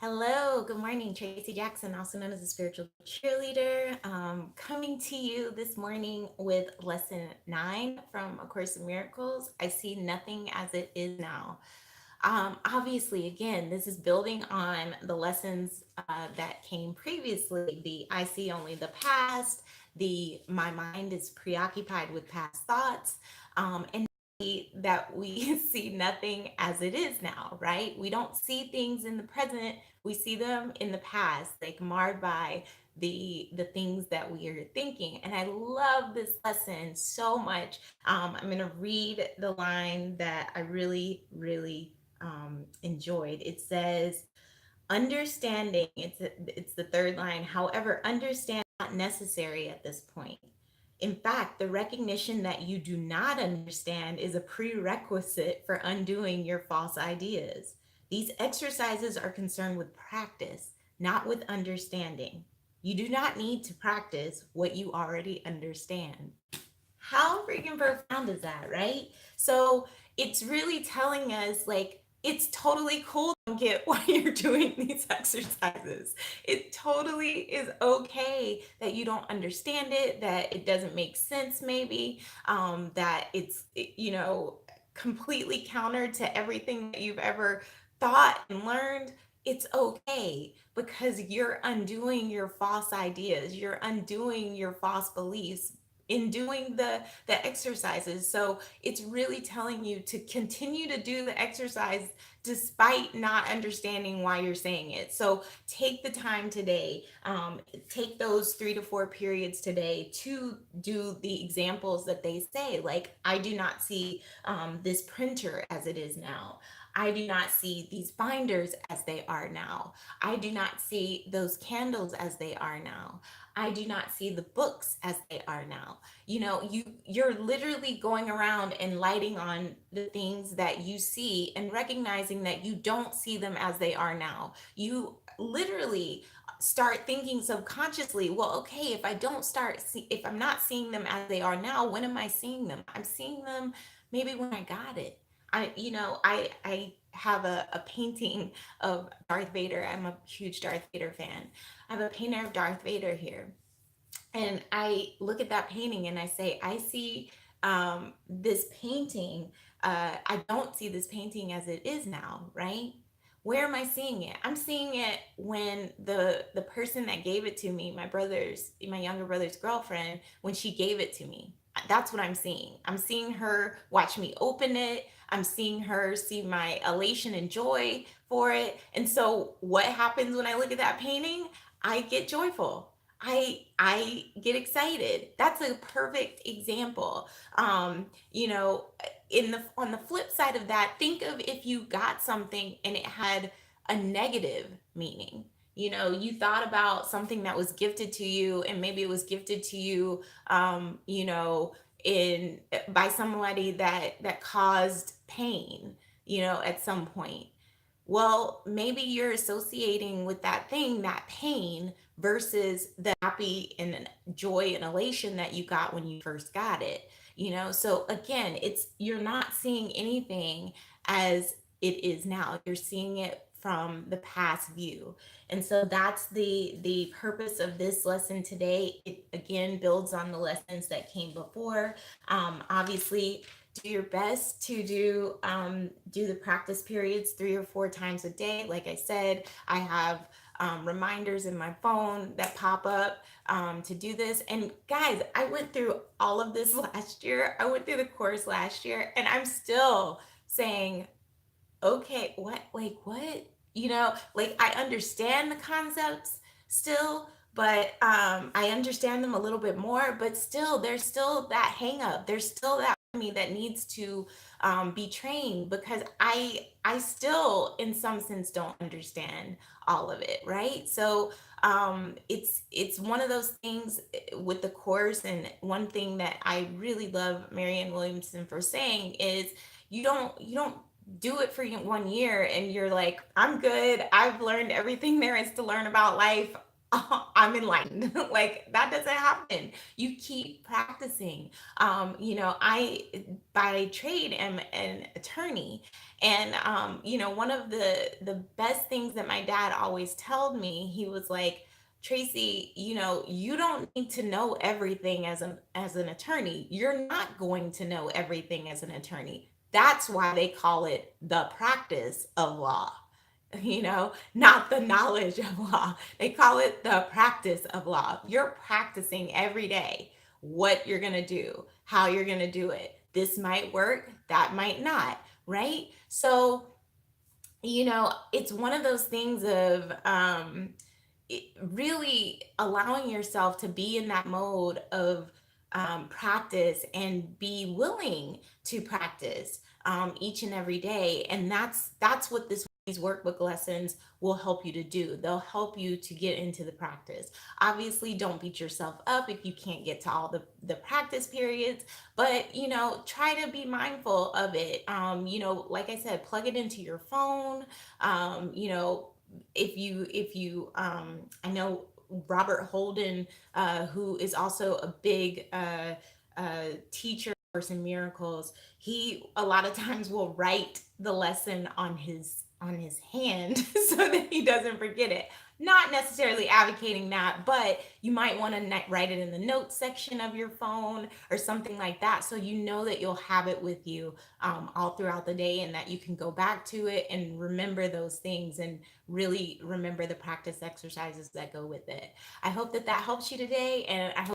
Hello, good morning. Tracy Jackson, also known as a spiritual cheerleader, coming to you this morning with lesson 9 from A Course in Miracles. I see nothing as it is now. Obviously, again, this is building on the lessons that came previously. The I see only the past, the my mind is preoccupied with past thoughts, and that we see nothing as it is now, right? We don't see things in the present, we see them in the past, like marred by the things that we are thinking. And I love this lesson so much. I'm going to read the line that I really enjoyed. It says, understanding, it's the third line. However, understand not necessary at this point. In fact, the recognition that you do not understand is a prerequisite for undoing your false ideas. These exercises are concerned with practice, not with understanding. You do not need to practice what you already understand. How freaking profound is that, right? So it's really telling us like it's totally cool to get why you're doing these exercises. It totally is okay that you don't understand it, that it doesn't make sense, maybe, that completely counter to everything that you've ever thought and learned. It's okay because you're undoing your false ideas, you're undoing your false beliefs in doing the exercises. So it's really telling you to continue to do the exercise despite not understanding why you're saying it. So take the time today, take those 3 to 4 periods today to do the examples that they say. Like, I do not see this printer as it is now. I do not see these binders as they are now. I do not see those candles as they are now. I do not see the books as they are now. You're literally going around and lighting on the things that you see and recognizing that you don't see them as they are now. You literally start thinking subconsciously, well, okay, if I'm not seeing them as they are now, when am I seeing them? I'm seeing them maybe when I got it. I have a painting of Darth Vader. I'm a huge Darth Vader fan. I have a painting of Darth Vader here, and I look at that painting and I say, I see this painting. I don't see this painting as it is now, right? Where am I seeing it? I'm seeing it when the person that gave it to me, my younger brother's girlfriend, when she gave it to me. That's what I'm seeing. I'm seeing her watch me open it. I'm seeing her see my elation and joy for it. And so what happens when I look at that painting? I get joyful. I get excited. That's a perfect example. You know, in the on the flip side of that, think of if you got something and it had a negative meaning. You thought about something that was gifted to you, and maybe it was gifted to you, in by somebody that caused pain, at some point. Well, maybe you're associating with that thing, that pain, versus the happy and joy and elation that you got when you first got it. So again, you're not seeing anything as it is now. You're seeing it from the past view. And so that's the purpose of this lesson today. It again builds on the lessons that came before. Obviously, do your best to do the practice periods 3 or 4 times a day. Like I said, I have reminders in my phone that pop up to do this. And guys, I went through all of this last year. I went through the course last year, and I'm still saying, okay, what, like, what? Like, I understand the concepts still, but I understand them a little bit more, but still, there's still that hang up. There's still that me that needs to be trained, because I still in some sense don't understand all of it, right? So it's one of those things with the course. And one thing that I really love Marianne Williamson for saying is, you don't do it for 1 year and you're like, I'm good, I've learned everything there is to learn about life, I'm enlightened. Like that doesn't happen. You keep practicing. I by trade am an attorney, and one of the best things that my dad always told me, he was like, Tracy, you don't need to know everything as an attorney. You're not going to know everything as an attorney. That's why they call it the practice of law, not the knowledge of law. They call it the practice of law. You're practicing every day what you're going to do, how you're going to do it. This might work, that might not, right? So, it's one of those things of really allowing yourself to be in that mode of practice and be willing to practice each and every day. And that's what these workbook lessons will help you to do. They'll help you to get into the practice. Obviously, don't beat yourself up if you can't get to all the practice periods, but try to be mindful of it. Like I said, plug it into your phone. If you I know Robert Holden, who is also a big teacher of Course in Miracles, he a lot of times will write the lesson on his hand so that he doesn't forget it. Not necessarily advocating that, but you might want to write it in the notes section of your phone or something like that, so you know that you'll have it with you all throughout the day, and that you can go back to it and remember those things and really remember the practice exercises that go with it. I hope that helps you today, and I hope